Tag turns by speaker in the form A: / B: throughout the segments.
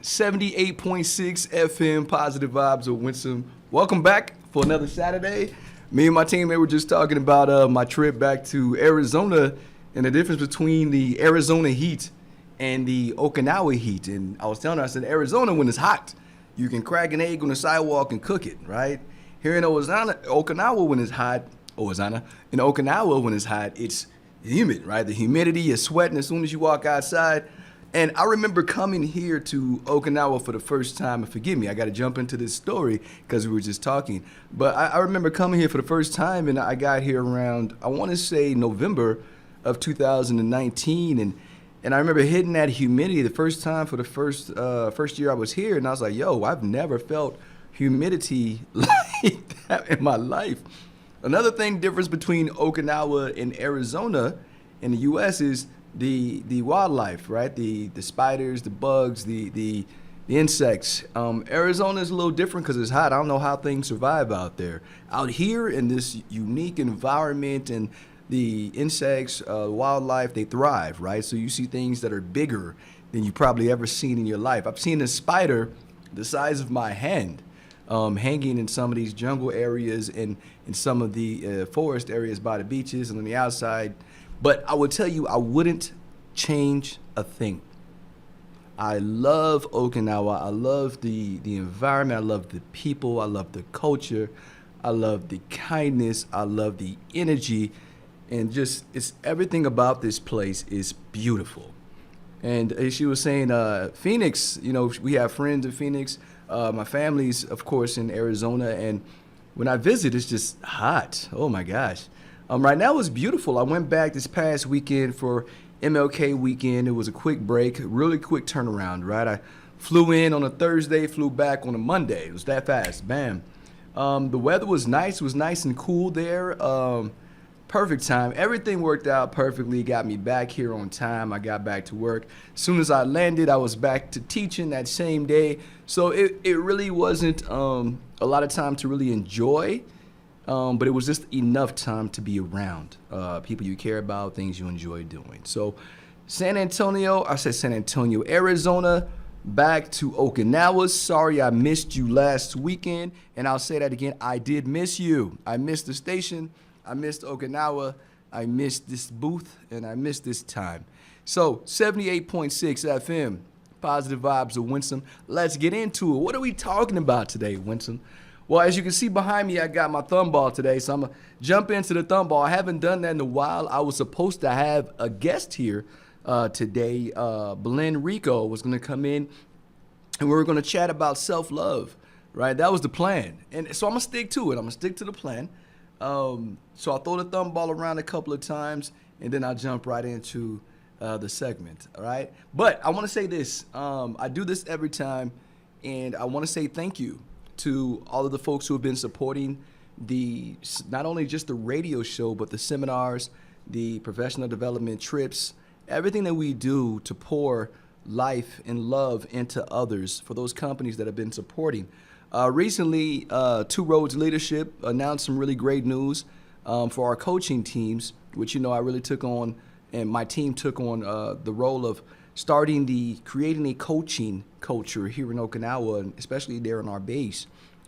A: 78.6 FM, Positive Vibes of Winston. Welcome back for another Saturday. Me and my teammate were just talking about my trip back to Arizona and the difference between the Arizona heat and the Okinawa heat. And I was telling her, I said, Arizona, when it's hot, you can crack an egg on the sidewalk and cook it, right? Here in Okinawa, when it's hot, in Okinawa, when it's hot, it's humid, right? The humidity, you're sweating as soon as you walk outside. And I remember coming here to Okinawa for the first time, and forgive me, I got to jump into this story because we were just talking. But I remember coming here for the first time, and I got here around, I want to say November of 2019. And I remember hitting that humidity the first time for the first year I was here, and I was like, yo, I've never felt humidity like that in my life. Another thing, difference between Okinawa and Arizona in the U.S. is the wildlife, right? The spiders, the bugs, the insects. Arizona is a little different because it's hot. I don't know how things survive out there. Out here in this unique environment, and the insects, wildlife, they thrive, right? So you see things that are bigger than you probably ever seen in your life. I've seen a spider the size of my hand hanging in some of these jungle areas and in some of the forest areas by the beaches and on the outside. But I would tell you, I wouldn't change a thing. I love Okinawa. I love the environment. I love the people. I love the culture. I love the kindness. I love the energy. And just, it's everything about this place is beautiful. And as she was saying, Phoenix, you know, we have friends in Phoenix. My family's, of course, in Arizona. And when I visit, it's just hot. Oh, my gosh. Right now it's beautiful. I went back this past weekend for MLK weekend. It was a quick break, really quick turnaround, right? I flew in on a Thursday, flew back on a Monday. It was that fast, bam. The weather was nice. It was nice and cool there. Perfect time. Everything worked out perfectly. Got me back here on time. I got back to work. As soon as I landed, I was back to teaching that same day. So it really wasn't a lot of time to really enjoy. But it was just enough time to be around people you care about, things you enjoy doing. So San Antonio, Arizona, back to Okinawa. Sorry I missed you last weekend. And I'll say that again, I did miss you. I missed the station. I missed Okinawa. I missed this booth. And I missed this time. So 78.6 FM, Positive Vibes of Winston. Let's get into it. What are we talking about today, Winston? Well, as you can see behind me, I got my thumb ball today, so I'm going to jump into the thumb ball. I haven't done that in a while. I was supposed to have a guest here today. Belen Rico was going to come in, and we were going to chat about self-love, right? That was the plan. And so I'm going to stick to it. I'm going to stick to the plan. So I'll throw the thumb ball around a couple of times, and then I'll jump right into the segment, all right? But I want to say this. I do this every time, and I want to say thank you to all of the folks who have been supporting not only just the radio show, but the seminars, the professional development trips, everything that we do to pour life and love into others for those companies that have been supporting. Recently, Two Roads Leadership announced some really great news for our coaching teams, which, you know, I really took on, and my team took on the role of creating a coaching culture here in Okinawa, and especially there in our base.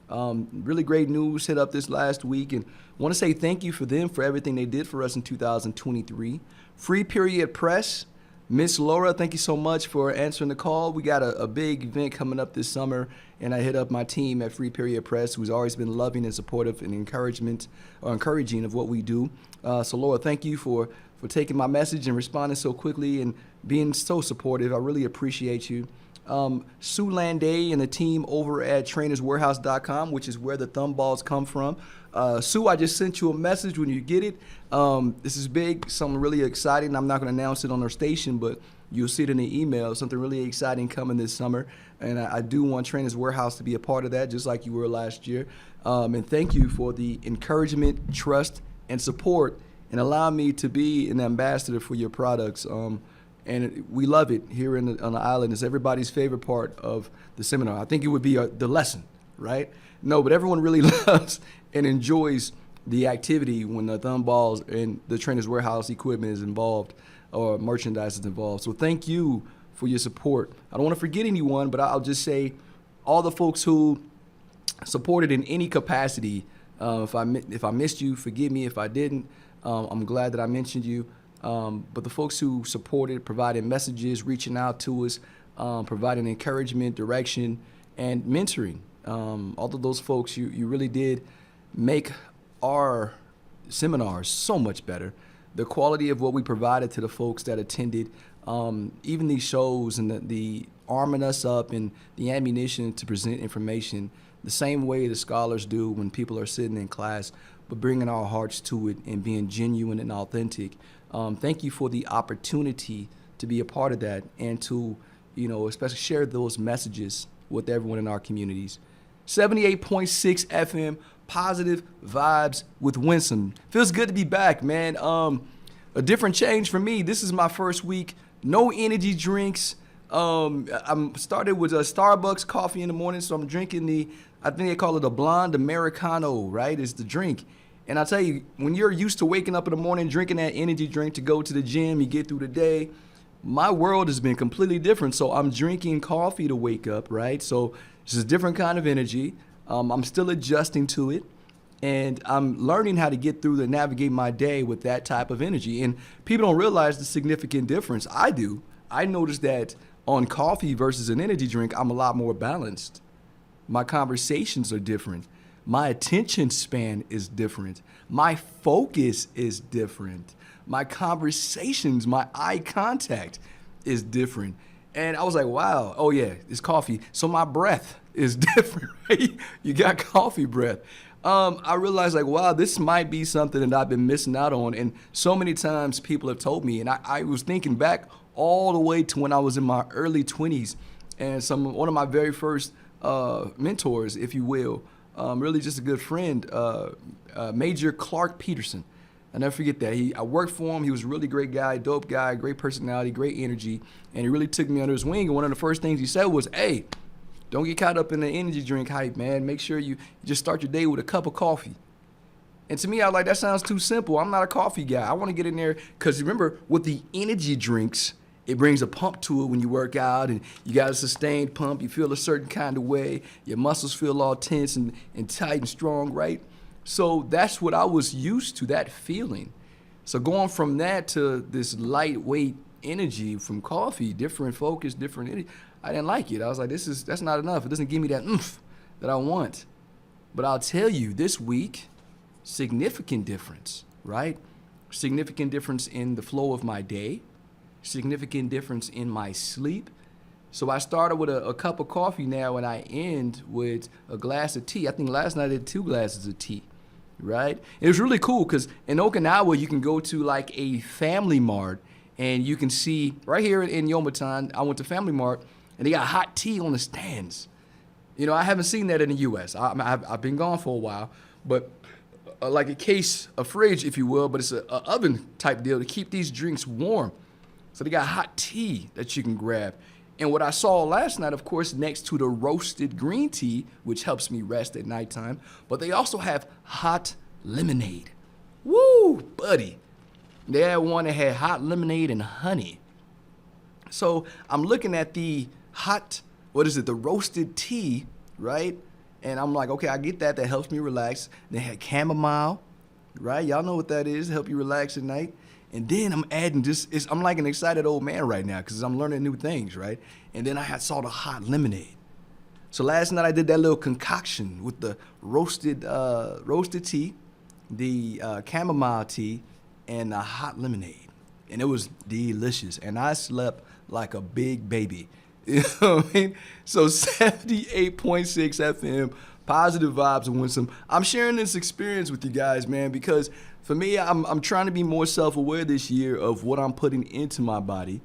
A: Really great news hit up this last week, and want to say thank you for them for everything they did for us in 2023. Free Period Press, Miss Laura, thank you so much for answering the call. We got a big event coming up this summer, and I hit up my team at Free Period Press, who's always been loving and supportive and encouraging of what we do. So Laura, thank you for taking my message and responding so quickly and being so supportive. I really appreciate you. Sue Landay and the team over at trainerswarehouse.com, which is where the thumb balls come from. Sue, I just sent you a message when you get it. This is big, something really exciting. I'm not going to announce it on our station, but you'll see it in the email. Something really exciting coming this summer. And I do want Trainers Warehouse to be a part of that, just like you were last year. And thank you for the encouragement, trust, and support, and allow me to be an ambassador for your products. And we love it here on the island. It's everybody's favorite part of the seminar. I think it would be the lesson, right? No, but everyone really loves and enjoys the activity when the thumb balls and the Trainers Warehouse equipment is involved or merchandise is involved. So thank you for your support. I don't want to forget anyone, but I'll just say all the folks who supported in any capacity. If I missed you, forgive me if I didn't. I'm glad that I mentioned you. But the folks who supported, provided messages, reaching out to us, providing encouragement, direction, and mentoring. All of those folks, you really did make our seminars so much better. The quality of what we provided to the folks that attended, even these shows and the arming us up and the ammunition to present information the same way the scholars do when people are sitting in class, but bringing our hearts to it and being genuine and authentic. Thank you for the opportunity to be a part of that and to, especially share those messages with everyone in our communities. 78.6 FM, positive vibes with Winsome. Feels good to be back, man. A different change for me. This is my first week. No energy drinks. I'm started with a Starbucks coffee in the morning, so I'm drinking I think they call it a blonde Americano, right? Is the drink. And I tell you, when you're used to waking up in the morning, drinking that energy drink to go to the gym, you get through the day, my world has been completely different. So I'm drinking coffee to wake up, right? So it's a different kind of energy. I'm still adjusting to it. And I'm learning how to get through and navigate my day with that type of energy. And people don't realize the significant difference. I do. I noticed that on coffee versus an energy drink, I'm a lot more balanced. My conversations are different. My attention span is different. My focus is different. My conversations, my eye contact is different. And I was like, wow, oh yeah, it's coffee. So my breath is different, right? You got coffee breath. I realized like, wow, this might be something that I've been missing out on. And so many times people have told me, and I was thinking back all the way to when I was in my early 20s, and one of my very first mentors, if you will, really just a good friend, Major Clark Peterson. I never forget that. I worked for him. He was a really great guy, dope guy, great personality, great energy, and he really took me under his wing. And one of the first things he said was, hey, don't get caught up in the energy drink hype, man. Make sure you just start your day with a cup of coffee. And to me, I was like, that sounds too simple. I'm not a coffee guy. I want to get in there because remember, with the energy drinks, it brings a pump to it when you work out and you got a sustained pump. You feel a certain kind of way. Your muscles feel all tense and tight and strong, right? So that's what I was used to, that feeling. So going from that to this lightweight energy from coffee, different focus, different energy, I didn't like it. I was like, that's not enough. It doesn't give me that oomph that I want. But I'll tell you, this week, significant difference, right? Significant difference in the flow of my day, significant difference in my sleep. So I started with a cup of coffee now, and I end with a glass of tea. I think last night I did 2 glasses of tea, right? It was really cool because in Okinawa, you can go to like a Family Mart, and you can see right here in Yomitan, I went to Family Mart, and they got hot tea on the stands. I haven't seen that in the U.S. I've been gone for a while, but like a fridge, if you will, but it's a oven type deal to keep these drinks warm. So they got hot tea that you can grab. And what I saw last night, of course, next to the roasted green tea, which helps me rest at nighttime, but they also have hot lemonade. Woo, buddy. They had one that had hot lemonade and honey. So I'm looking at the the roasted tea, right? And I'm like, okay, I get that. That helps me relax. They had chamomile, right? Y'all know what that is, help you relax at night. And then I'm adding I'm like an excited old man right now because I'm learning new things, right? And then I saw the hot lemonade. So last night I did that little concoction with the roasted tea, the chamomile tea, and the hot lemonade. And it was delicious. And I slept like a big baby. You know what I mean? So 78.6 FM, positive vibes and Winsome. I'm sharing this experience with you guys, man, because for me, I'm trying to be more self-aware this year of what I'm putting into my body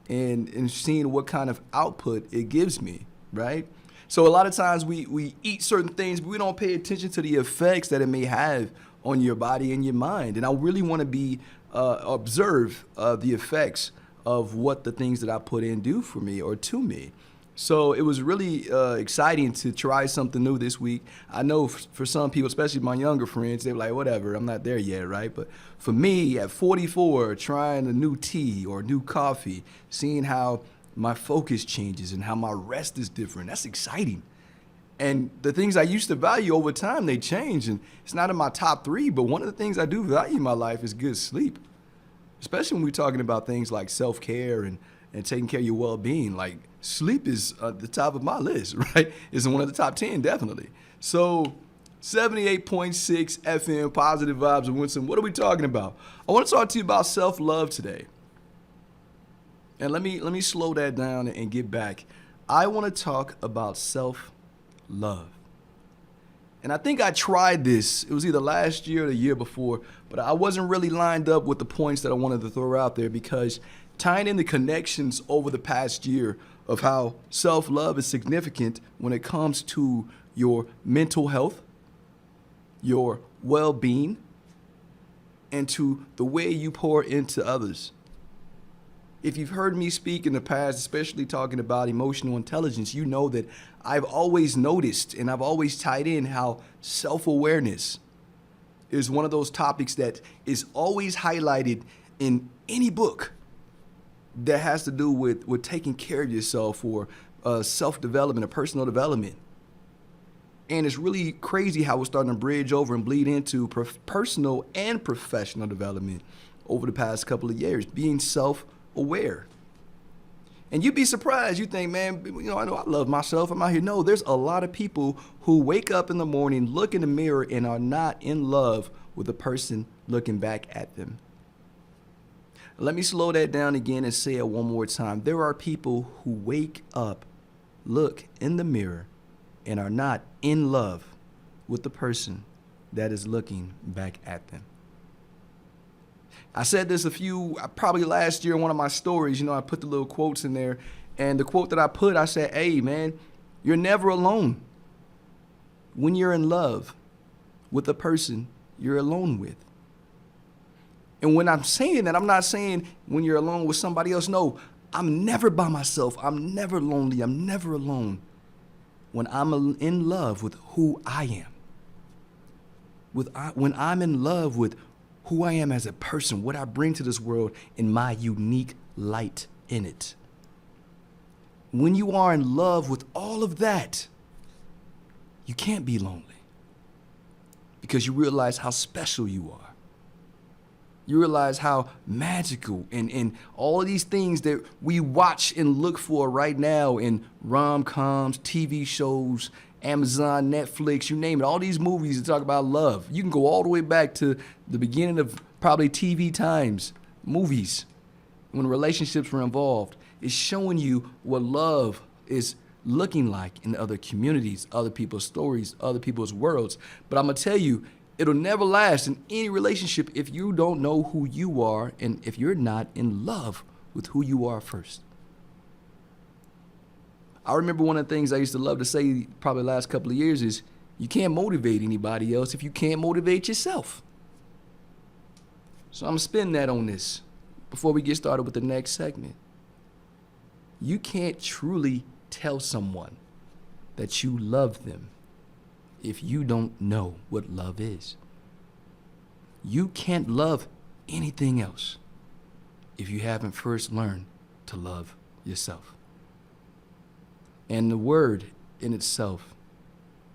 A: and seeing what kind of output it gives me, right? So a lot of times we eat certain things, but we don't pay attention to the effects that it may have on your body and your mind. And I really want to observe the effects of what the things that I put in do for me or to me. So it was really exciting to try something new this week. I know for some people, especially my younger friends, they're like, whatever, I'm not there yet, right? But for me, at 44, trying a new tea or new coffee, seeing how my focus changes and how my rest is different. That's exciting. And the things I used to value over time, they change. And it's not in my top 3, but one of the things I do value in my life is good sleep, especially when we're talking about things like self-care and taking care of your well-being. Like, sleep is at the top of my list, right? It's in one of the top 10, definitely. So 78.6 FM, Positive Vibes of Winston. What are we talking about? I want to talk to you about self-love today. And let me slow that down and get back. I want to talk about self-love. And I think I tried this. It was either last year or the year before, but I wasn't really lined up with the points that I wanted to throw out there, because tying in the connections over the past year of how self-love is significant when it comes to your mental health, your well-being, and to the way you pour into others. If you've heard me speak in the past, especially talking about emotional intelligence, you know that I've always noticed and I've always tied in how self-awareness is one of those topics that is always highlighted in any book that has to do with taking care of yourself, or self-development or personal development. And it's really crazy how we're starting to bridge over and bleed into personal and professional development over the past couple of years, being self-aware. And you'd be surprised. You think, man, I know I love myself. I'm out here. No, there's a lot of people who wake up in the morning, look in the mirror, and are not in love with the person looking back at them. Let me slow that down again and say it one more time. There are people who wake up, look in the mirror, and are not in love with the person that is looking back at them. I said this probably last year in one of my stories. I put the little quotes in there, and the quote that I said, hey, man, you're never alone when you're in love with the person you're alone with. And when I'm saying that, I'm not saying when you're alone with somebody else. No, I'm never by myself. I'm never lonely. I'm never alone when I'm in love with who I am. When I'm in love with who I am as a person, what I bring to this world, and my unique light in it. When you are in love with all of that, you can't be lonely, because you realize how special you are. You realize how magical and all of these things that we watch and look for right now in rom-coms, TV shows, Amazon, Netflix, you name it, all these movies that talk about love. You can go all the way back to the beginning of probably TV times, movies, when relationships were involved. It's showing you what love is looking like in other communities, other people's stories, other people's worlds. But I'm going to tell you, it'll never last in any relationship if you don't know who you are and if you're not in love with who you are first. I remember one of the things I used to love to say probably the last couple of years is, you can't motivate anybody else if you can't motivate yourself. So I'm going to spin that on this before we get started with the next segment. You can't truly tell someone that you love them if you don't know what love is. You can't love anything else if you haven't first learned to love yourself. And the word in itself,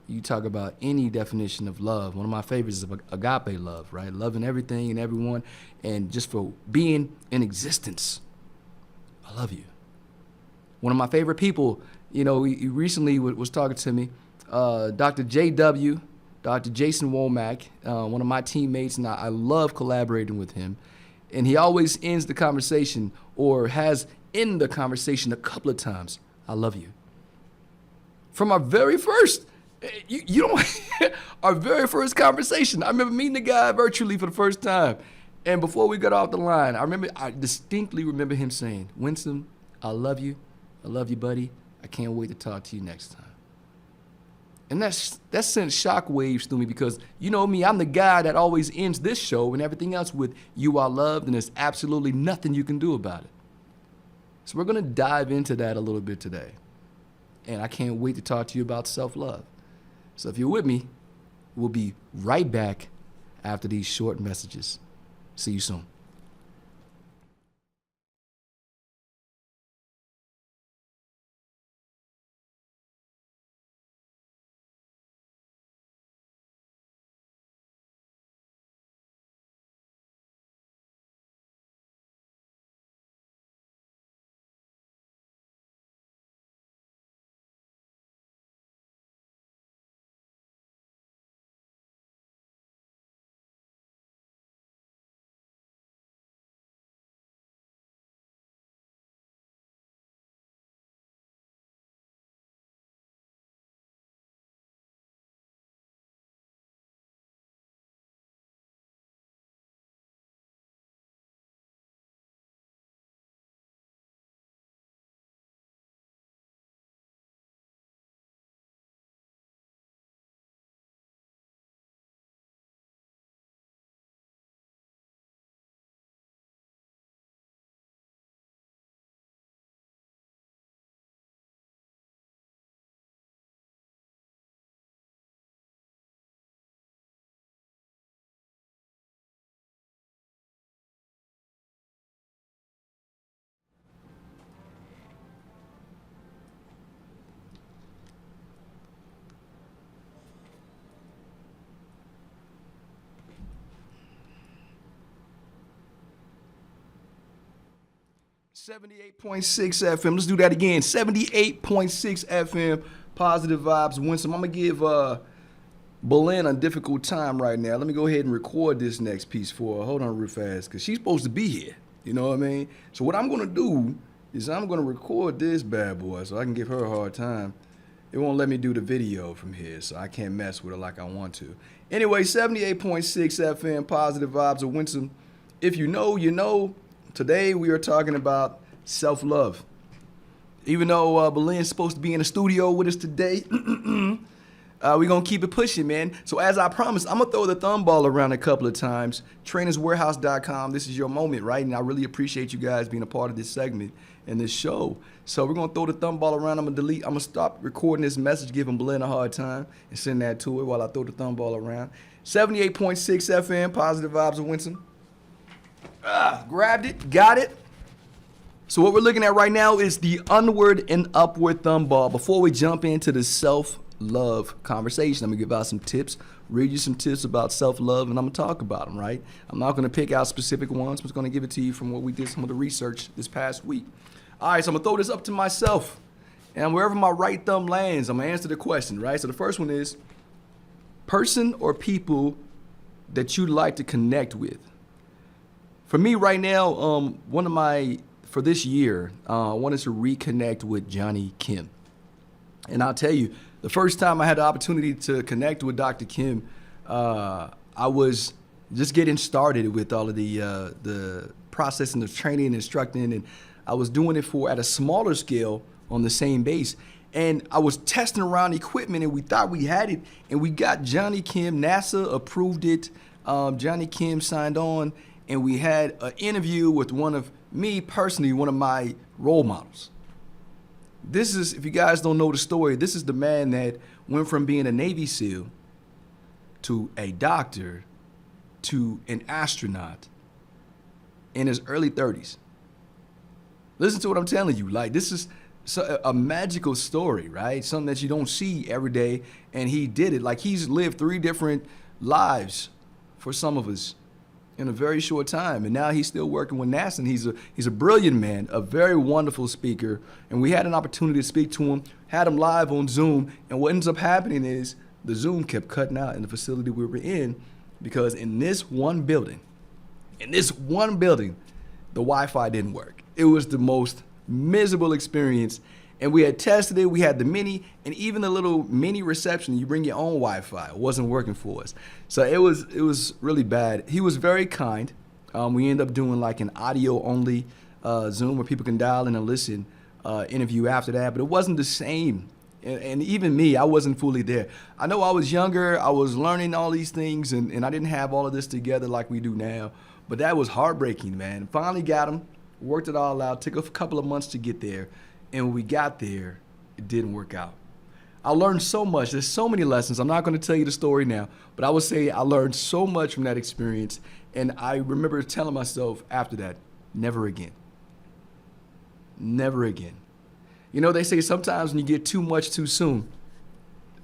A: you talk about any definition of love. One of my favorites is agape love, right? Loving everything and everyone, and just for being in existence. I love you. One of my favorite people, he recently was talking to me, Dr. J.W., Dr. Jason Womack, one of my teammates, and I love collaborating with him. And he always ends the conversation, or has ended the conversation a couple of times, I love you. From our very first, our very first conversation. I remember meeting the guy virtually for the first time. And before we got off the line, I distinctly remember him saying, Winston, I love you, buddy. I can't wait to talk to you next time. And that sent shockwaves through me, because you know me, I'm the guy that always ends this show and everything else with "you are loved," and there's absolutely nothing you can do about it. So we're going to dive into that a little bit today. And I can't wait to talk to you about self-love. So if you're with me, we'll be right back after these short messages. See you soon. 78.6 FM. Let's do that again. 78.6 FM. Positive vibes. Winsome. I'm going to give Belen a difficult time right now. Let me go ahead and record this next piece for her. Hold on real fast because she's supposed to be here. You know what I mean? So what I'm going to do is I'm going to record this bad boy so I can give her a hard time. It won't let me do the video from here, so I can't mess with her like I want to. Anyway, 78.6 FM. Positive vibes of Winsome. If you know, you know. Today we are talking about self-love. Even though Belen's supposed to be in the studio with us today, we're going to keep it pushing, man. So as I promised, I'm going to throw the thumb ball around a couple of times. Trainerswarehouse.com. This is your moment, right? And I really appreciate you guys being a part of this segment and this show. So we're going to throw the thumb ball around. I'm going to stop recording this message, giving Belen a hard time, and send that to her while I throw the thumb ball around. 78.6 FM, Positive Vibes of Winsome. Grabbed it, got it. So what we're looking at right now is the onward and upward thumb ball. Before we jump into the self-love conversation, I'm going to give out some tips, read you some tips about self-love, and I'm going to talk about them, right? I'm not going to pick out specific ones. I'm just going to give it to you from what we did, some of the research this past week. All right, so I'm going to throw this up to myself. And wherever my right thumb lands, I'm going to answer the question, right? So the first one is, person or people that you'd like to connect with. For me right now, for this year, I wanted to reconnect with Johnny Kim. And I'll tell you, the first time I had the opportunity to connect with Dr. Kim, I was just getting started with all of the processing of training and instructing, and I was doing it at a smaller scale on the same base. And I was testing around equipment, and we thought we had it, and we got Johnny Kim. NASA approved it. Johnny Kim signed on. And we had an interview with one of my role models. This is, if you guys don't know the story, this is the man that went from being a Navy SEAL to a doctor to an astronaut in his early 30s. Listen to what I'm telling you. Like, this is a magical story, right? Something that you don't see every day. And he did it. Like, he's lived 3 different lives for some of us in a very short time, and now he's still working with NASA, and he's a brilliant man, a very wonderful speaker, and we had an opportunity to speak to him, had him live on Zoom, and what ends up happening is the Zoom kept cutting out in the facility we were in, because in this one building, the Wi-Fi didn't work. It was the most miserable experience. And we had tested it, we had the mini, and even the little mini reception, you bring your own Wi-Fi, it wasn't working for us. So it was really bad. He was very kind. We ended up doing like an audio-only Zoom where people can dial in and listen, interview after that, but it wasn't the same. And even me, I wasn't fully there. I know I was younger, I was learning all these things, and I didn't have all of this together like we do now, but that was heartbreaking, man. Finally got him, worked it all out, took a couple of months to get there. And when we got there, it didn't work out. I learned so much. There's so many lessons. I'm not going to tell you the story now, but I would say I learned so much from that experience. And I remember telling myself after that, never again. Never again. You know, they say sometimes when you get too much too soon,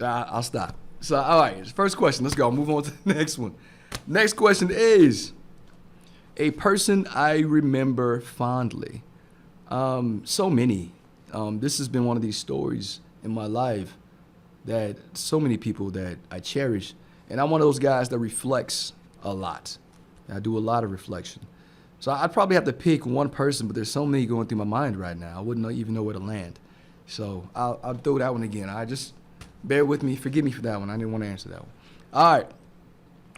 A: I'll stop. So, all right, first question. Let's go. Move on to the next one. Next question is, a person I remember fondly. So many. This has been one of these stories in my life that so many people that I cherish. And I'm one of those guys that reflects a lot. I do a lot of reflection. So I'd probably have to pick one person, but there's so many going through my mind right now. I wouldn't even know where to land. So I'll throw that one again. Bear with me. Forgive me for that one. I didn't want to answer that one. All right.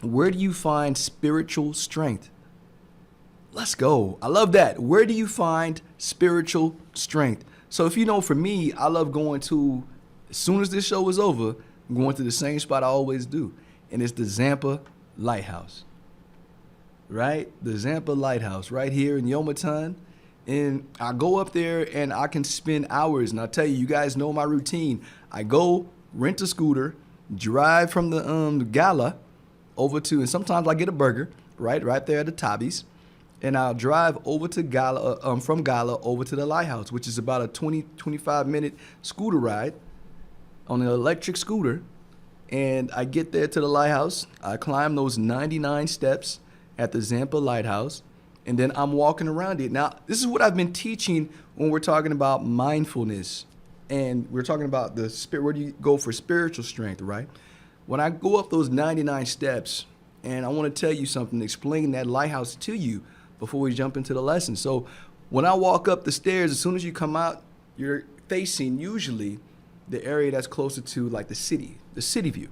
A: Where do you find spiritual strength? Let's go. I love that. Where do you find spiritual strength? So if you know, for me, I love going to, as soon as this show is over, I'm going to the same spot I always do. And it's the Zampa Lighthouse. Right? The Zampa Lighthouse right here in Yomitan. And I go up there and I can spend hours. And I'll tell you, you guys know my routine. I go rent a scooter, drive from the gala over to, and sometimes I get a burger, right there at the Tobby's. And I'll drive over to Gala, from Gala over to the lighthouse, which is about a 25 minute scooter ride on an electric scooter. And I get there to the lighthouse. I climb those 99 steps at the Zampa Lighthouse. and then I'm walking around it. Now, this is what I've been teaching when we're talking about mindfulness, and we're talking about the spirit. Where do you go for spiritual strength, right? When I go up those 99 steps, and I want to tell you something, explain that lighthouse to you before we jump into the lesson. So when I walk up the stairs, as soon as you come out, you're facing usually the area that's closer to like the city view.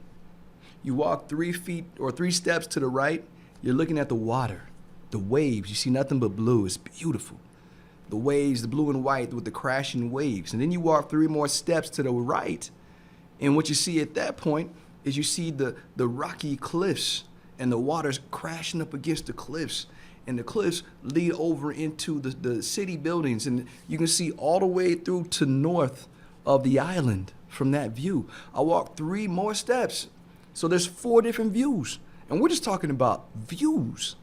A: You walk 3 feet or 3 steps to the right, you're looking at the water, the waves. You see nothing but blue. It's beautiful. The waves, the blue and white with the crashing waves. And then you walk 3 more steps to the right, and what you see at that point is you see the rocky cliffs, and the water's crashing up against the cliffs, and the cliffs lead over into the city buildings, and you can see all the way through to north of the island from that view. I walked 3 more steps, so there's 4 different views, and we're just talking about views.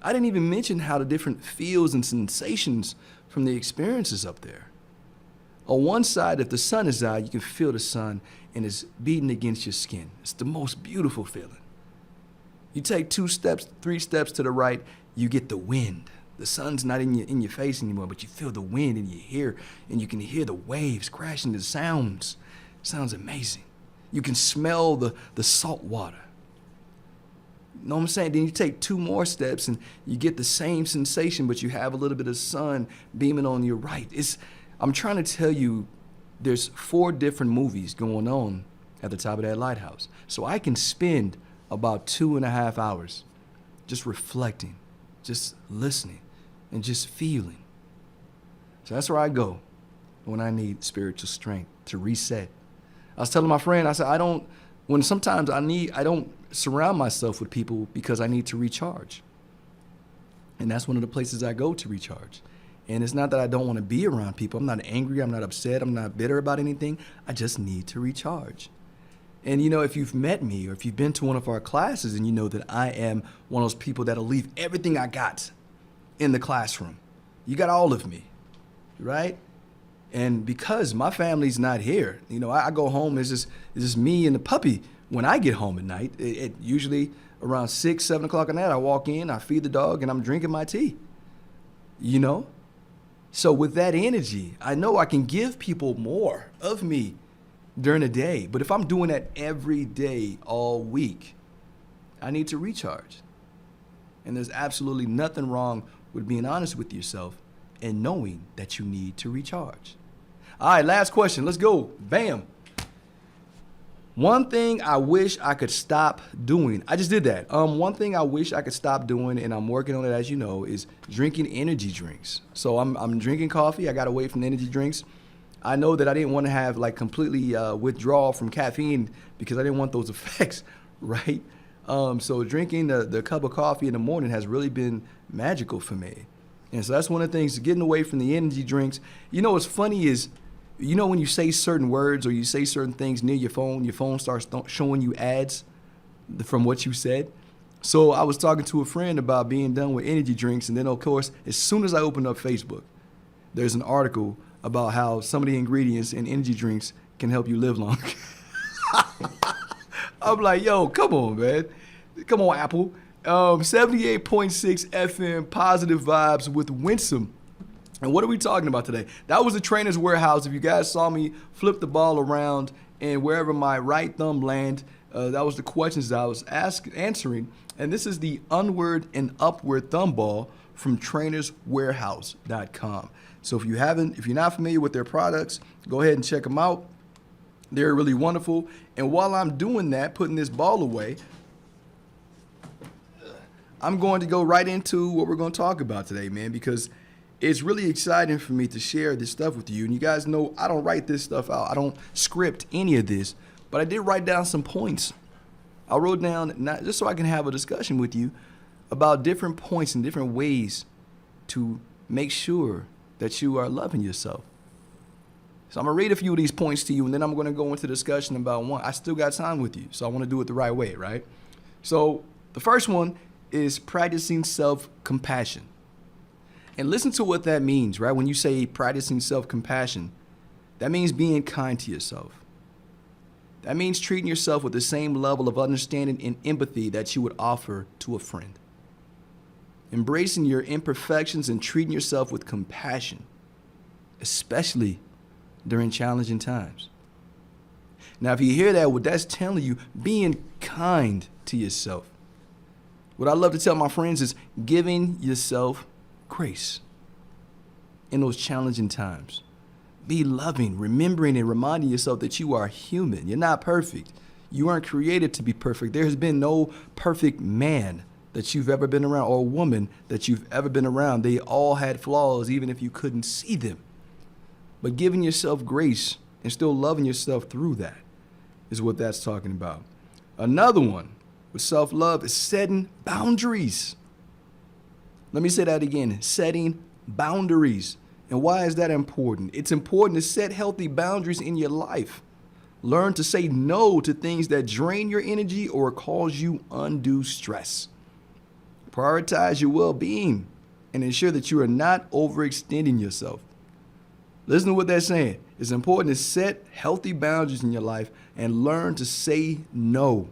A: I didn't even mention how the different feels and sensations from the experiences up there. On one side, if the sun is out, you can feel the sun and it's beating against your skin. It's the most beautiful feeling. You take 2 steps, 3 steps to the right, you get the wind. The sun's not in your face anymore, but you feel the wind and you can hear the waves crashing. The sounds. Sounds amazing. You can smell the salt water. You know what I'm saying? Then you take 2 more steps and you get the same sensation, but you have a little bit of sun beaming on your right. I'm trying to tell you, there's 4 different movies going on at the top of that lighthouse. So I can spend about 2.5 hours just reflecting, just listening, and just feeling. So that's where I go when I need spiritual strength to reset. I was telling my friend, I said, I don't surround myself with people because I need to recharge. And that's one of the places I go to recharge. And it's not that I don't want to be around people. I'm not angry. I'm not upset. I'm not bitter about anything. I just need to recharge. And you know, if you've met me or if you've been to one of our classes, and you know that I am one of those people that'll leave everything I got in the classroom. You got all of me, right? And because my family's not here, you know, I go home, it's just me and the puppy when I get home at night. It usually around 6, 7 o'clock at night, I walk in, I feed the dog, and I'm drinking my tea, you know? So with that energy, I know I can give people more of me during the day. But if I'm doing that every day, all week, I need to recharge. And there's absolutely nothing wrong with being honest with yourself and knowing that you need to recharge. All right, last question. Let's go. Bam. One thing I wish I could stop doing. I just did that. One thing I wish I could stop doing, and I'm working on it, as you know, is drinking energy drinks. So I'm drinking coffee. I got away from the energy drinks. I know that I didn't want to have like completely withdrawal from caffeine because I didn't want those effects, right? So drinking the cup of coffee in the morning has really been magical for me. And so that's one of the things, getting away from the energy drinks. You know, what's funny is, you know, when you say certain words or you say certain things near your phone starts showing you ads from what you said. So I was talking to a friend about being done with energy drinks. And then, of course, as soon as I opened up Facebook, there's an article about how some of the ingredients in energy drinks can help you live longer. I'm like, yo, come on, man. Come on, Apple. 78.6 FM, positive vibes with Winsome. And what are we talking about today? That was the Trainer's Warehouse. If you guys saw me flip the ball around and wherever my right thumb landed, that was the questions that I was answering. And this is the onward and upward thumb ball from trainerswarehouse.com. So if you're not familiar with their products, go ahead and check them out. They're really wonderful. And while I'm doing that, putting this ball away, I'm going to go right into what we're going to talk about today, man, because it's really exciting for me to share this stuff with you. And you guys know I don't write this stuff out. I don't script any of this, but I did write down some points. I wrote down, not just so I can have a discussion with you about different points and different ways to make sure that you are loving yourself. So I'm going to read a few of these points to you, and then I'm going to go into discussion about one. I still got time with you, so I want to do it the right way, right? So the first one is practicing self-compassion. And listen to what that means, right? When you say practicing self-compassion, that means being kind to yourself. That means treating yourself with the same level of understanding and empathy that you would offer to a friend. embracing your imperfections and treating yourself with compassion, especially during challenging times. Now, if you hear that, what that's telling you, being kind to yourself. What I love to tell my friends is giving yourself grace in those challenging times. Be loving, remembering and reminding yourself that you are human. You're not perfect. You aren't created to be perfect. There has been no perfect man that you've ever been around or woman that you've ever been around. They all had flaws, even if you couldn't see them. But giving yourself grace and still loving yourself through that is what that's talking about. Another one with self-love is setting boundaries. Let me say that again, setting boundaries. And why is that important? It's important to set healthy boundaries in your life. Learn to say no to things that drain your energy or cause you undue stress. Prioritize your well-being and ensure that you are not overextending yourself. Listen to what they're saying. It's important to set healthy boundaries in your life and learn to say no.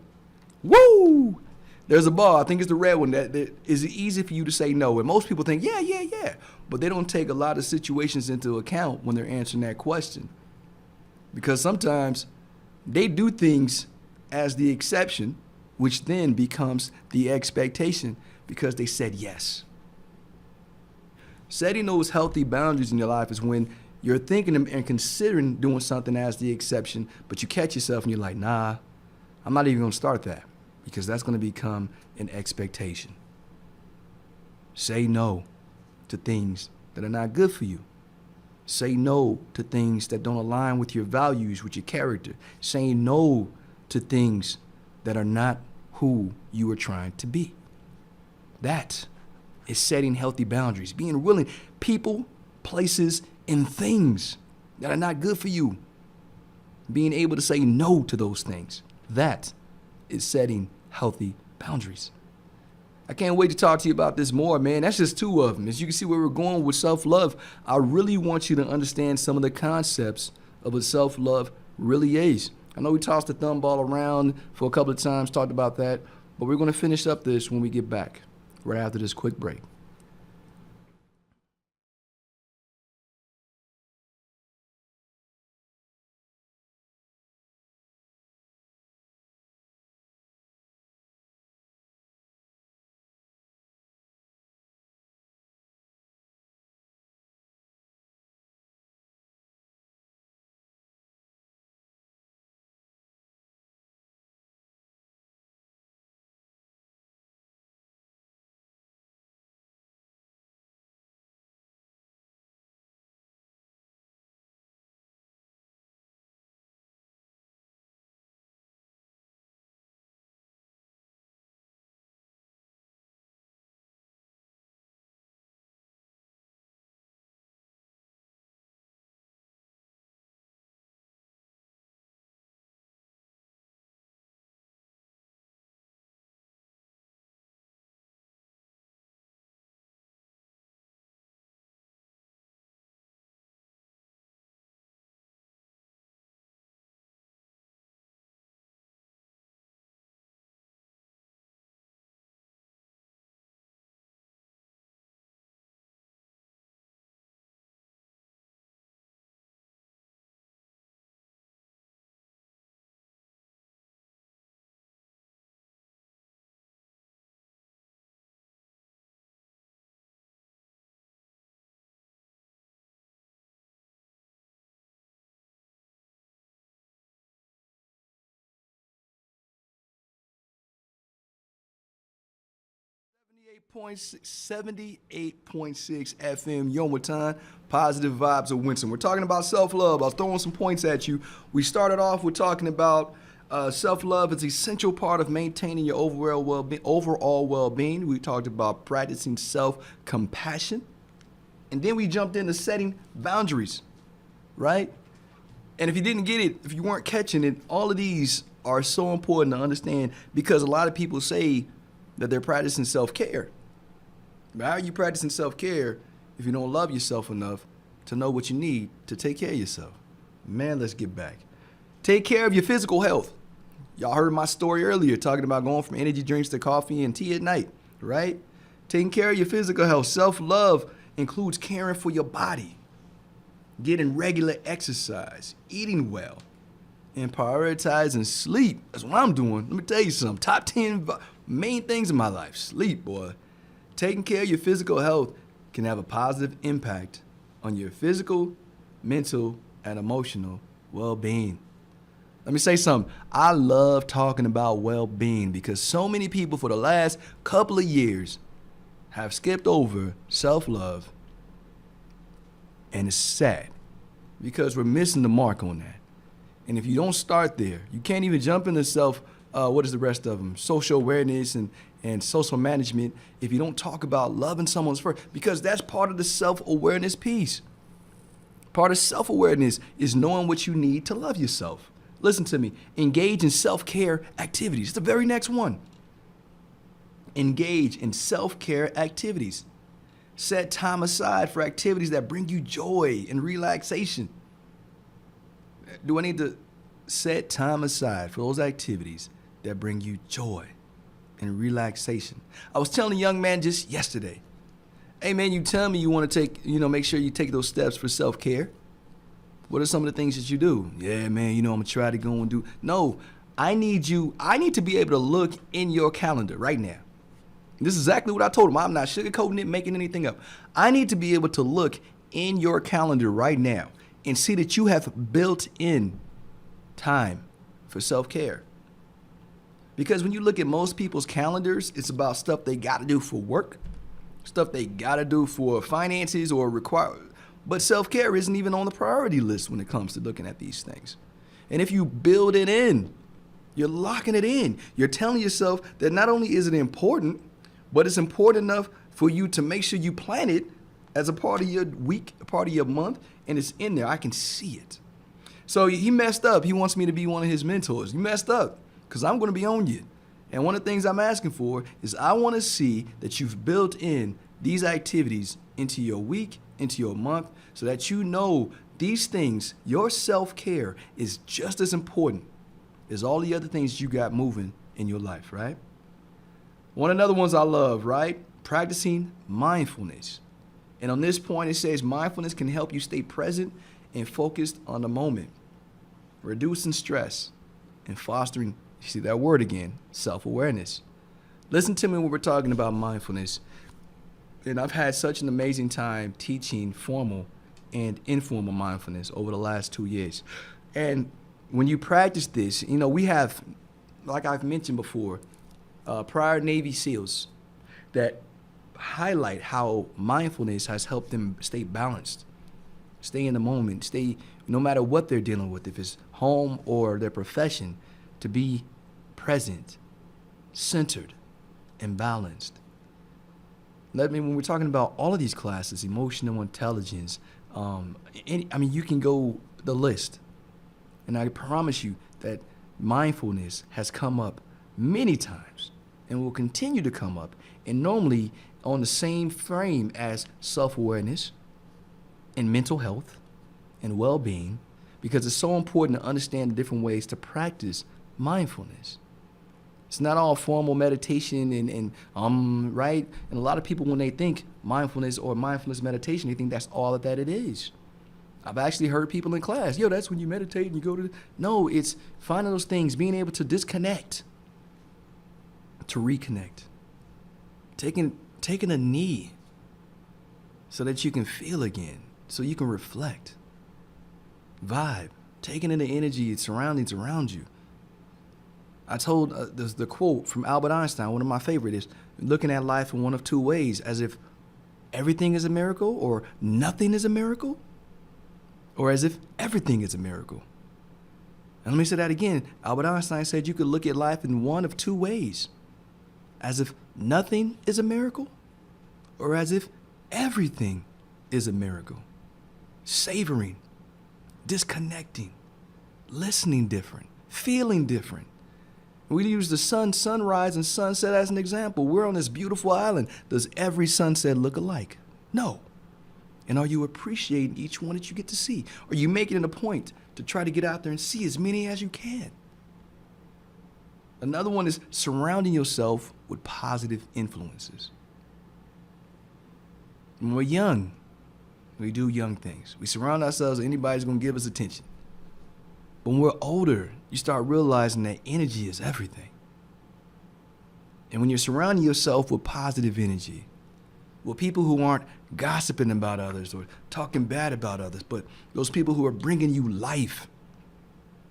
A: Woo! There's a bar, I think it's the red one, that is easy for you to say no. And most people think, yeah. But they don't take a lot of situations into account when they're answering that question. Because sometimes they do things as the exception, which then becomes the expectation because they said yes. Setting those healthy boundaries in your life is when you're thinking and considering doing something as the exception, but you catch yourself and you're like, nah, I'm not even going to start that because that's going to become an expectation. Say no to things that are not good for you. Say no to things that don't align with your values, with your character. Say no to things that are not who you are trying to be. That is setting healthy boundaries, being willing. People, places, and things that are not good for you. Being able to say no to those things. That is setting healthy boundaries. I can't wait to talk to you about this more, man. That's just two of them. As you can see where we're going with self-love, I really want you to understand some of the concepts of what self-love really is. I know we tossed the thumb ball around for a couple of times, talked about that, but we're going to finish up this when we get back, right after this quick break. Seventy-eight point six FM, Yomaton, positive vibes of Winston. We're talking about self-love. I was throwing some points at you. We started off with talking about self-love is an essential part of maintaining your overall well-being. We talked about practicing self-compassion. And then we jumped into setting boundaries, right? And if you didn't get it, if you weren't catching it, all of these are so important to understand because a lot of people say that they're practicing self-care. But how are you practicing self-care if you don't love yourself enough to know what you need to take care of yourself? Man, let's get back. Take care of your physical health. Y'all heard my story earlier talking about going from energy drinks to coffee and tea at night, right? Taking care of your physical health. Self-love includes caring for your body, getting regular exercise, eating well, and prioritizing sleep. That's what I'm doing. Let me tell you something. Top 10 main things in my life. Sleep, boy. Taking care of your physical health can have a positive impact on your physical, mental, and emotional well-being. Let me say something. I love talking about well-being because so many people for the last couple of years have skipped over self-love, and it's sad because we're missing the mark on that. And if you don't start there, you can't even jump into what is the rest of them? Social awareness and social management if you don't talk about loving someone's first, because that's part of the self-awareness piece. Part of self-awareness is knowing what you need to love yourself. Listen to me. Engage in self-care activities. It's the very next one. Engage in self-care activities. Set time aside for activities that bring you joy and relaxation. Do I need to set time aside for those activities that bring you joy and relaxation? I was telling a young man just yesterday, hey man, you tell me you want to make sure you take those steps for self-care. What are some of the things that you do? Yeah, man, I'm gonna try to go and do. No, I need to be able to look in your calendar right now. This is exactly what I told him. I'm not sugarcoating it, making anything up. I need to be able to look in your calendar right now and see that you have built in time for self-care. Because when you look at most people's calendars, it's about stuff they got to do for work, stuff they got to do for finances or require. But self-care isn't even on the priority list when it comes to looking at these things. And if you build it in, you're locking it in. You're telling yourself that not only is it important, but it's important enough for you to make sure you plan it as a part of your week, a part of your month, and it's in there. I can see it. So he messed up. He wants me to be one of his mentors. You messed up because I'm going to be on you. And one of the things I'm asking for is I want to see that you've built in these activities into your week, into your month, so that you know these things, your self-care is just as important as all the other things you got moving in your life, right? One of the other ones I love, right? Practicing mindfulness. And on this point, it says mindfulness can help you stay present and focused on the moment, reducing stress and fostering, you see that word again, self-awareness. Listen to me when we're talking about mindfulness. And I've had such an amazing time teaching formal and informal mindfulness over the last 2 years. And when you practice this, we have, like I've mentioned before, prior Navy SEALs that highlight how mindfulness has helped them stay balanced, stay in the moment, stay, no matter what they're dealing with, if it's home or their profession, to be present, centered, and balanced. When we're talking about all of these classes, emotional intelligence, you can go the list. And I promise you that mindfulness has come up many times and will continue to come up, and normally on the same frame as self-awareness and mental health and well-being, because it's so important to understand the different ways to practice mindfulness. It's not all formal meditation and right? And a lot of people, when they think mindfulness or mindfulness meditation, they think that's all that it is. I've actually heard people in class, that's when you meditate and you go to... No, it's finding those things, being able to disconnect, to reconnect, taking a knee so that you can feel again, so you can reflect, vibe, taking in the energy and surroundings around you. I told the quote from Albert Einstein, one of my favorites, is looking at life in one of two ways, as if everything is a miracle or nothing is a miracle, or as if everything is a miracle. And let me say that again. Albert Einstein said you could look at life in one of two ways, as if nothing is a miracle, or as if everything is a miracle. Savoring, disconnecting, listening different, feeling different. We use the sunrise and sunset as an example. We're on this beautiful island. Does every sunset look alike? No. And are you appreciating each one that you get to see? Are you making it a point to try to get out there and see as many as you can? Another one is surrounding yourself with positive influences. When we're young, we do young things. We surround ourselves with anybody's going to give us attention. But when we're older, you start realizing that energy is everything. And when you're surrounding yourself with positive energy, with people who aren't gossiping about others or talking bad about others, but those people who are bringing you life,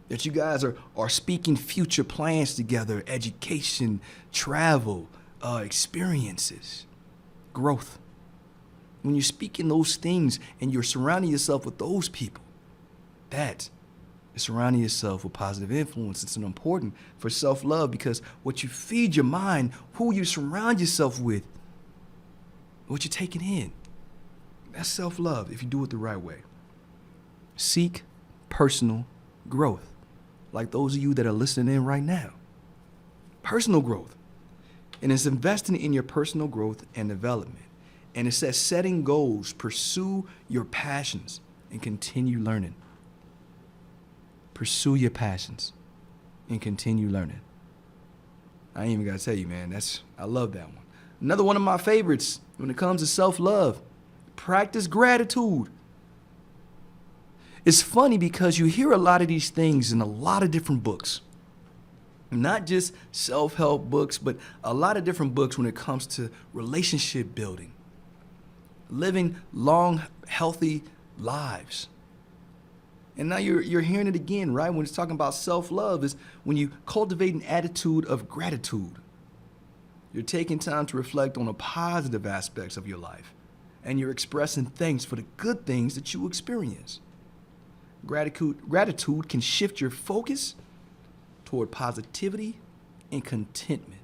A: that you guys are speaking future plans together, education, travel, experiences, growth. When you're speaking those things and you're surrounding yourself with those people, that is surrounding yourself with positive influence. It's important for self-love because what you feed your mind, who you surround yourself with, what you're taking in, that's self-love if you do it the right way. Seek personal growth, like those of you that are listening in right now. Personal growth. And it's investing in your personal growth and development. And it says setting goals, pursue your passions, and continue learning. Pursue your passions and continue learning. I ain't even got to tell you, man, I love that one. Another one of my favorites when it comes to self-love, practice gratitude. It's funny because you hear a lot of these things in a lot of different books. Not just self-help books, but a lot of different books when it comes to relationship building, living long, healthy lives. And now you're hearing it again, right? When it's talking about self-love is when you cultivate an attitude of gratitude. You're taking time to reflect on the positive aspects of your life, and you're expressing thanks for the good things that you experience. Gratitude can shift your focus toward positivity and contentment.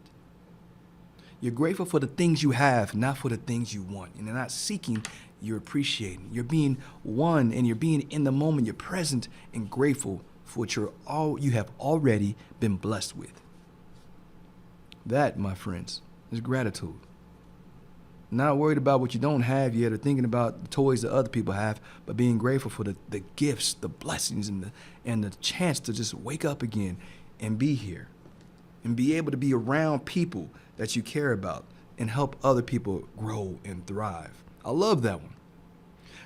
A: You're grateful for the things you have, not for the things you want. And you're not seeking, you're appreciating. You're being one and you're being in the moment. You're present and grateful for what you have already been blessed with. That, my friends, is gratitude. Not worried about what you don't have yet or thinking about the toys that other people have, but being grateful for the gifts, the blessings, and the chance to just wake up again and be here and be able to be around people that you care about and help other people grow and thrive. I love that one.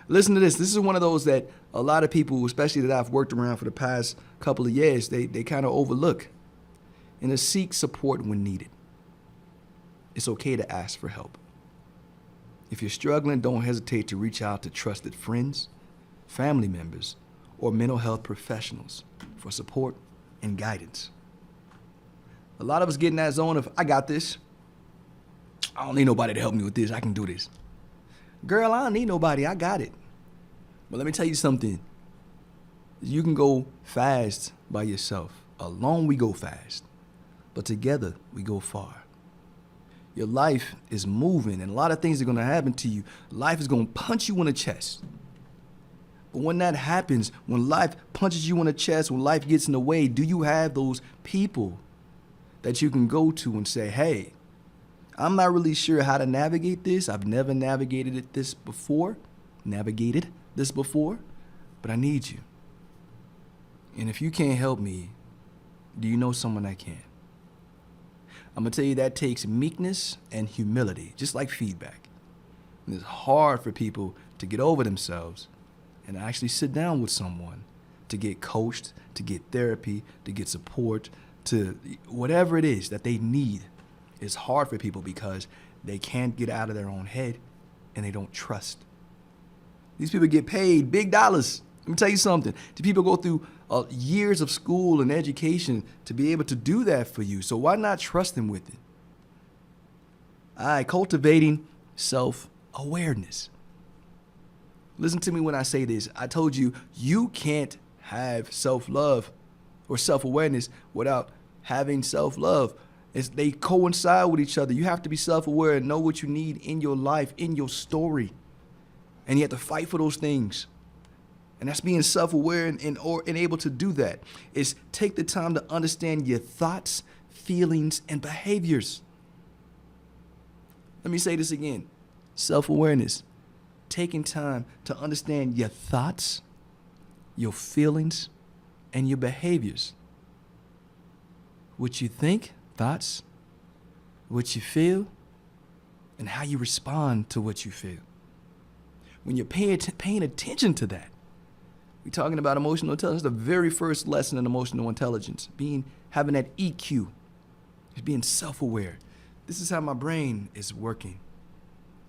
A: Listen to this. This is one of those that a lot of people, especially that I've worked around for the past couple of years, they kind of overlook. And to seek support when needed. It's okay to ask for help. If you're struggling, don't hesitate to reach out to trusted friends, family members, or mental health professionals for support and guidance. A lot of us get in that zone of, I got this. I don't need nobody to help me with this. I can do this. Girl, I don't need nobody. I got it. But let me tell you something. You can go fast by yourself. Alone we go fast. But together we go far. Your life is moving and a lot of things are going to happen to you. Life is going to punch you in the chest. But when that happens, when life punches you in the chest, when life gets in the way, do you have those people that you can go to and say, hey, I'm not really sure how to navigate this. I've never navigated this before, but I need you. And if you can't help me, do you know someone that can? I'm going to tell you that takes meekness and humility, just like feedback. And it's hard for people to get over themselves and actually sit down with someone to get coached, to get therapy, to get support, to whatever it is that they need. It's hard for people because they can't get out of their own head and they don't trust. These people get paid big dollars. Let me tell you something. Do people go through years of school and education to be able to do that for you? So why not trust them with it? All right, cultivating self-awareness. Listen to me when I say this. I told you, you can't have self-love or self-awareness without having self-love. They coincide with each other. You have to be self-aware and know what you need in your life, in your story. And you have to fight for those things. And that's being self-aware and able to do that. Is take the time to understand your thoughts, feelings, and behaviors. Let me say this again. Self-awareness. Taking time to understand your thoughts, your feelings, and your behaviors. What you think, thoughts, what you feel, and how you respond to what you feel. when you're paying attention to that. We're talking about emotional intelligence. The very first lesson in emotional intelligence, having that EQ, is being self-aware. This is how my brain is working.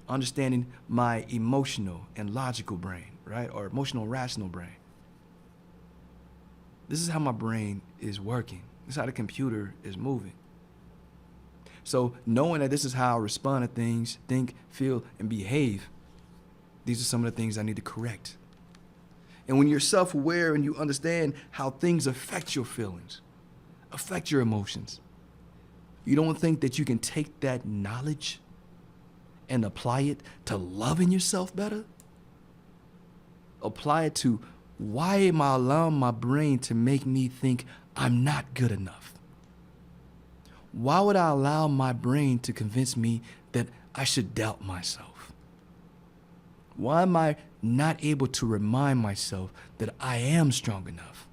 A: Understanding my emotional and logical brain, right? Or emotional rational brain. This is how my brain is working. This is how the computer is moving. So knowing that this is how I respond to things, think, feel, and behave, these are some of the things I need to correct. And when you're self-aware and you understand how things affect your feelings, affect your emotions, you don't think that you can take that knowledge and apply it to loving yourself better? Apply it to, why am I allowing my brain to make me think I'm not good enough? Why would I allow my brain to convince me that I should doubt myself? Why am I not able to remind myself that I am strong enough?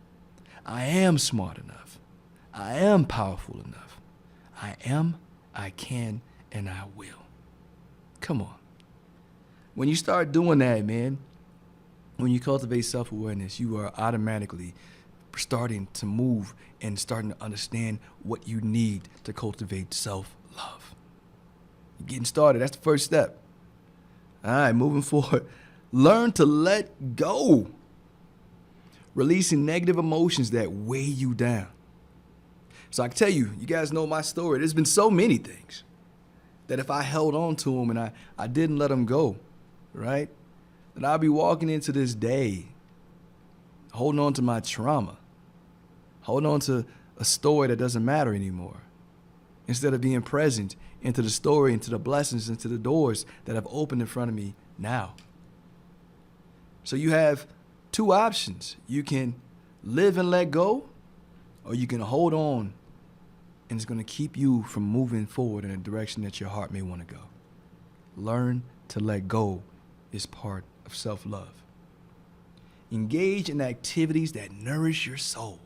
A: I am smart enough. I am powerful enough. I am, I can, and I will. Come on. When you start doing that, man, when you cultivate self-awareness, you are automatically starting to move and starting to understand what you need to cultivate self-love. You're getting started. That's the first step. All right, moving forward. Learn to let go. Releasing negative emotions that weigh you down. So I can tell you, you guys know my story. There's been so many things that if I held on to them and I didn't let them go, right? Then I'll be walking into this day holding on to my trauma, holding on to a story that doesn't matter anymore, instead of being present into the story, into the blessings, into the doors that have opened in front of me now. So you have two options. You can live and let go, or you can hold on, and it's going to keep you from moving forward in a direction that your heart may want to go. Learn to let go is part of self-love. Engage in activities that nourish your soul.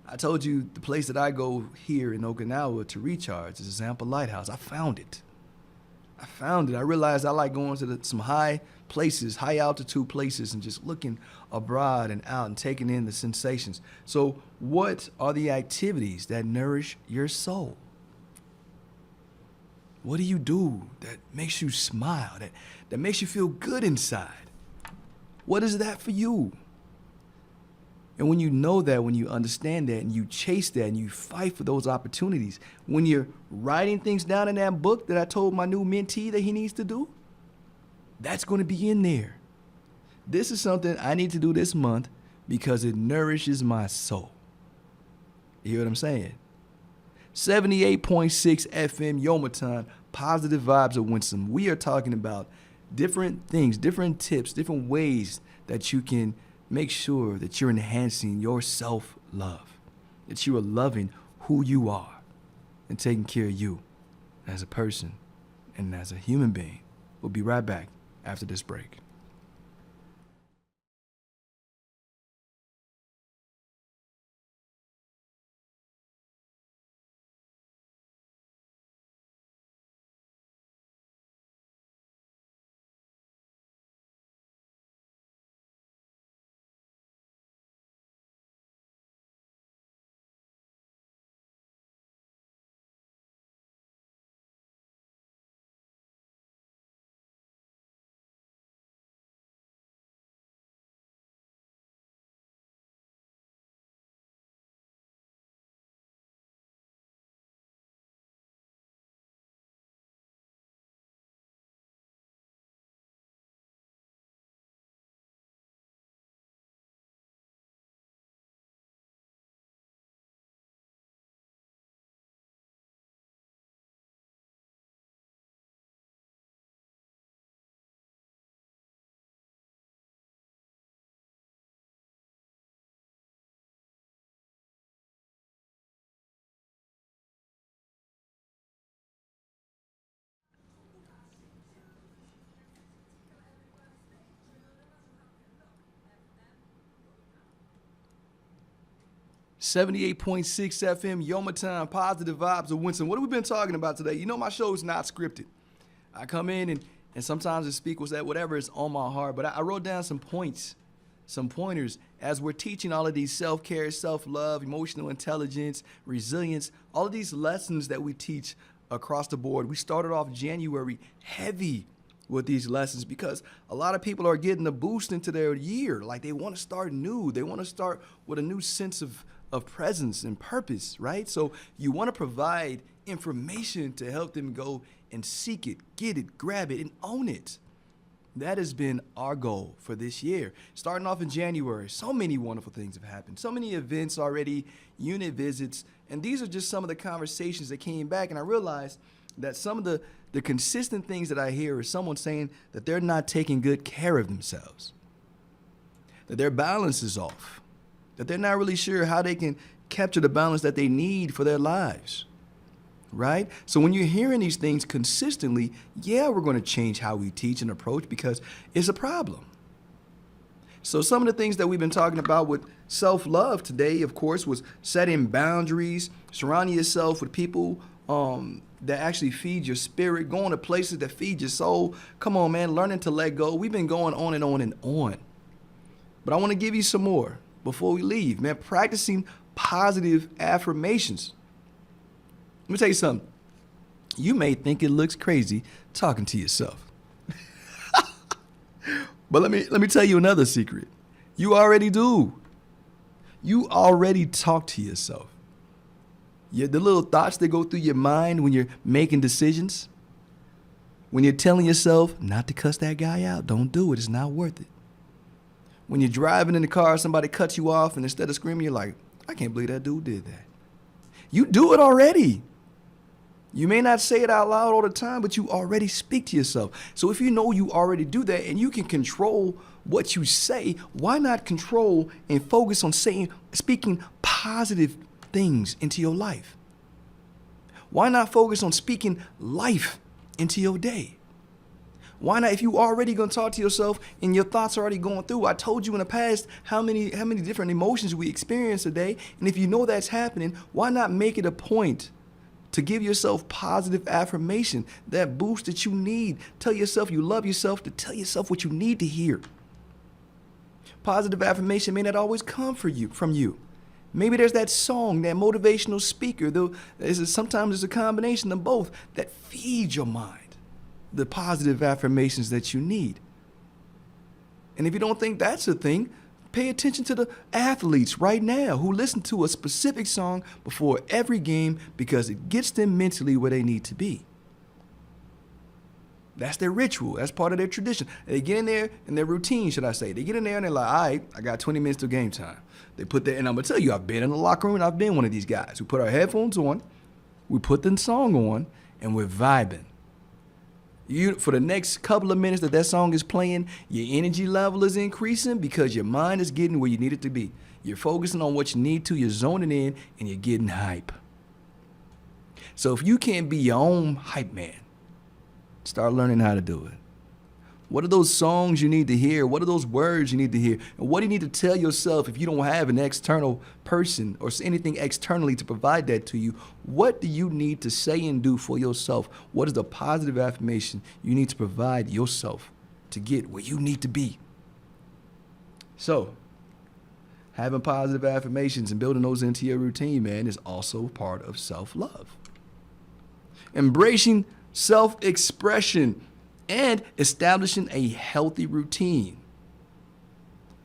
A: I told you the place that I go here in Okinawa to recharge is Zampa Lighthouse. I found it. I realized I like going to some high places, high altitude places, and just looking abroad and out and taking in the sensations. So what are the activities that nourish your soul? What do you do that makes you smile, that makes you feel good inside? What is that for you? And when you know that, when you understand that, and you chase that, and you fight for those opportunities, when you're writing things down in that book that I told my new mentee that he needs to do, that's going to be in there. This is something I need to do this month because it nourishes my soul. You hear what I'm saying? 78.6 FM Yomaton, positive vibes of Winsome. We are talking about different things, different tips, different ways that you can make sure that you're enhancing your self-love, that you are loving who you are and taking care of you as a person and as a human being. We'll be right back after this break. .6 FM, Yomaton, positive vibes of Winston. What have we been talking about today? You know my show is not scripted. I come in and And sometimes it speaks that whatever is on my heart. But I wrote down some points, some pointers as we're teaching all of these self-care, self-love, emotional intelligence, resilience, all of these lessons that we teach across the board. We started off January heavy with these lessons because a lot of people are getting a boost into their year. Like they want to start new. They want to start with a new sense of presence and purpose, right? So you want to provide information to help them go and seek it, get it, grab it, and own it. That has been our goal for this year. Starting off in January, so many wonderful things have happened. So many events already, unit visits, and these are just some of the conversations that came back, and I realized that some of the consistent things that I hear is someone saying that they're not taking good care of themselves, that their balance is off, that they're not really sure how they can capture the balance that they need for their lives. Right? So when you're hearing these things consistently, yeah, we're going to change how we teach and approach because it's a problem. So some of the things that we've been talking about with self-love today, of course, was setting boundaries, surrounding yourself with people that actually feed your spirit, going to places that feed your soul. Come on, man, learning to let go. We've been going on and on and on. But I want to give you some more before we leave, man. Practicing positive affirmations. Let me tell you something. You may think it looks crazy talking to yourself. But let me tell you another secret. You already do. You already talk to yourself. The little thoughts that go through your mind when you're making decisions, when you're telling yourself not to cuss that guy out, don't do it. It's not worth it. When you're driving in the car, somebody cuts you off, and instead of screaming, you're like, I can't believe that dude did that. You do it already. You may not say it out loud all the time, but you already speak to yourself. So if you know you already do that and you can control what you say, why not control and focus on speaking positive things into your life? Why not focus on speaking life into your day? Why not, if you already going to talk to yourself and your thoughts are already going through? I told you in the past how many different emotions we experience a day. And if you know that's happening, why not make it a point to give yourself positive affirmation, that boost that you need? Tell yourself you love yourself, to tell yourself what you need to hear. Positive affirmation may not always come from you. Maybe there's that song, that motivational speaker. Sometimes it's a combination of both that feeds your mind the positive affirmations that you need. And if you don't think that's a thing, pay attention to the athletes right now who listen to a specific song before every game because it gets them mentally where they need to be. That's their ritual. That's part of their tradition. They get in there in their routine, should I say. They get in there and they're like, all right, I got 20 minutes till game time. They put that, and I'm going to tell you, I've been in the locker room and I've been one of these guys who put our headphones on, we put the song on, and we're vibing. For the next couple of minutes that song is playing, your energy level is increasing because your mind is getting where you need it to be. You're focusing on what you need to, you're zoning in, and you're getting hype. So if you can't be your own hype man, start learning how to do it. What are those songs you need to hear? What are those words you need to hear? And what do you need to tell yourself if you don't have an external person or anything externally to provide that to you? What do you need to say and do for yourself? What is the positive affirmation you need to provide yourself to get where you need to be? So, having positive affirmations and building those into your routine, man, is also part of self-love. Embracing self-expression and establishing a healthy routine.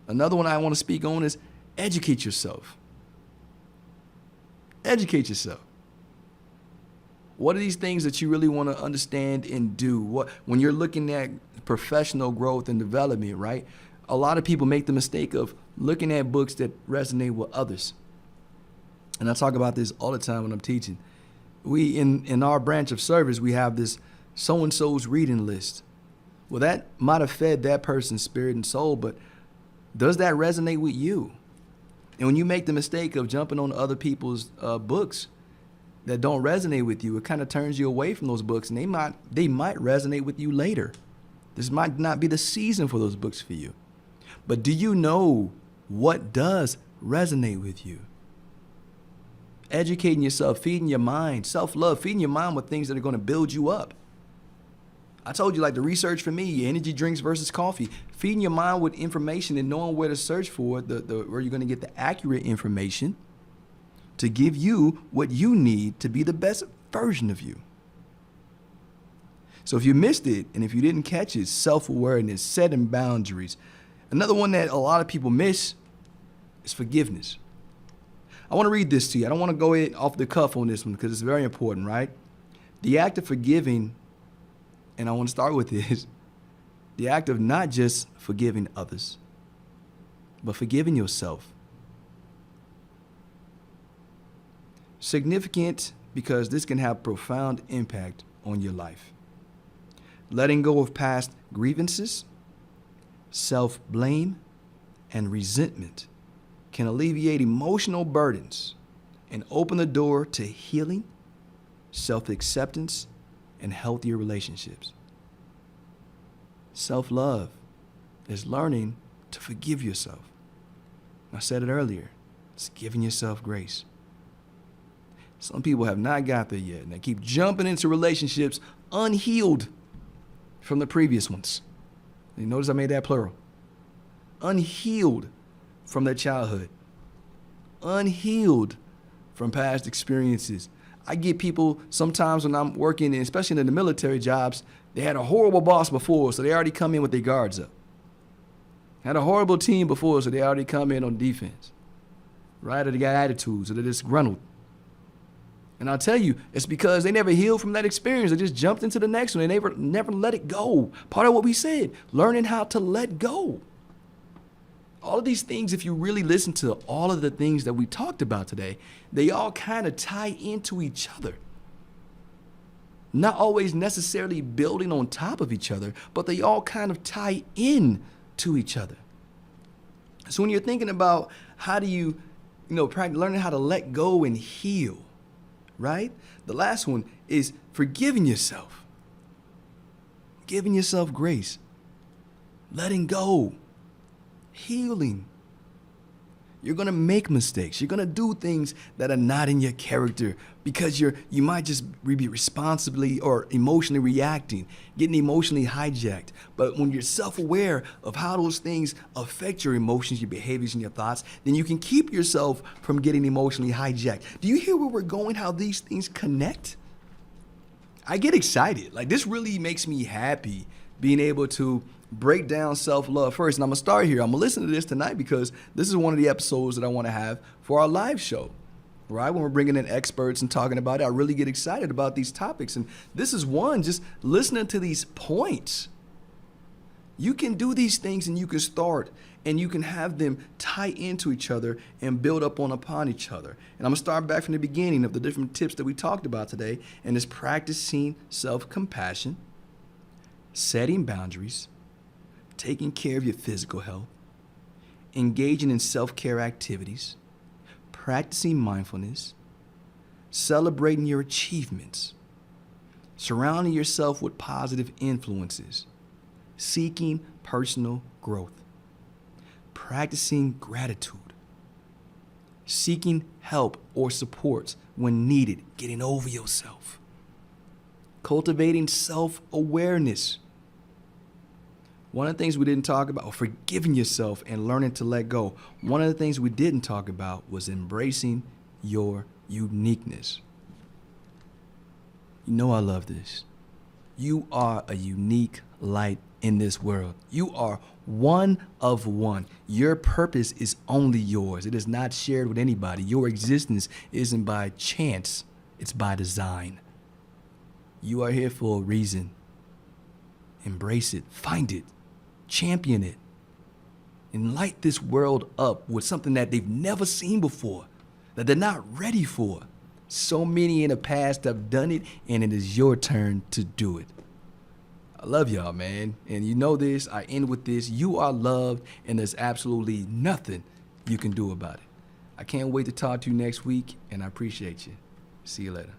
A: Another one I want to speak on is educate yourself. Educate yourself. What are these things that you really want to understand and do? When you're looking at professional growth and development, right? A lot of people make the mistake of looking at books that resonate with others. And I talk about this all the time when I'm teaching. We, in our branch of service, we have this so-and-so's reading list. Well, that might have fed that person's spirit and soul, but does that resonate with you? And when you make the mistake of jumping on other people's books that don't resonate with you, it kind of turns you away from those books, and they might resonate with you later. This might not be the season for those books for you. But do you know what does resonate with you? Educating yourself, feeding your mind, self-love, feeding your mind with things that are going to build you up. I told you, like the research for me, energy drinks versus coffee, feeding your mind with information and knowing where to search for where you're going to get the accurate information to give you what you need to be the best version of you. So if you missed it and if you didn't catch it, self-awareness, setting boundaries. Another one that a lot of people miss is forgiveness. I want to read this to you. I don't want to go off the cuff on this one because it's very important, right? The act of forgiving, and I want to start with this, the act of not just forgiving others, but forgiving yourself. Significant because this can have profound impact on your life. Letting go of past grievances, self-blame, and resentment can alleviate emotional burdens and open the door to healing, self-acceptance, and healthier relationships. Self-love is learning to forgive yourself. I said it earlier, it's giving yourself grace. Some people have not got there yet, and they keep jumping into relationships unhealed from the previous ones. You notice I made that plural. Unhealed from their childhood. Unhealed from past experiences. I get people sometimes when I'm working, especially in the military jobs, they had a horrible boss before, so they already come in with their guards up. Had a horrible team before, so they already come in on defense. Right? Or they got attitudes, or they're disgruntled. And I'll tell you, it's because they never healed from that experience. They just jumped into the next one. They never let it go. Part of what we said, learning how to let go. All of these things, if you really listen to all of the things that we talked about today, they all kind of tie into each other. Not always necessarily building on top of each other, but they all kind of tie in to each other. So when you're thinking about how do you practice learning how to let go and heal, right? The last one is forgiving yourself. Giving yourself grace. Letting go. Healing. You're going to make mistakes. You're going to do things that are not in your character because you might just be responsibly or emotionally reacting, getting emotionally hijacked. But when you're self-aware of how those things affect your emotions, your behaviors, and your thoughts, then you can keep yourself from getting emotionally hijacked. Do you hear where we're going, how these things connect? I get excited. Like, this really makes me happy being able to break down self-love first. And I'm going to start here. I'm going to listen to this tonight because this is one of the episodes that I want to have for our live show, right? When we're bringing in experts and talking about it, I really get excited about these topics. And this is one, just listening to these points. You can do these things and you can start and you can have them tie into each other and build upon each other. And I'm going to start back from the beginning of the different tips that we talked about today. And it's practicing self-compassion, setting boundaries, taking care of your physical health, engaging in self-care activities, practicing mindfulness, celebrating your achievements, surrounding yourself with positive influences, seeking personal growth, practicing gratitude, seeking help or support when needed, getting over yourself, cultivating self-awareness. One of the things we didn't talk about, forgiving yourself and learning to let go. One of the things we didn't talk about was embracing your uniqueness. You know I love this. You are a unique light in this world. You are one of one. Your purpose is only yours. It is not shared with anybody. Your existence isn't by chance. It's by design. You are here for a reason. Embrace it. Find it. Champion it, and light this world up with something that they've never seen before, that they're not ready for. So many in the past have done it, and it is your turn to do it. I love y'all, man. And you know this, I end with this. You are loved, and there's absolutely nothing you can do about it. I can't wait to talk to you next week, and I appreciate you. See you later.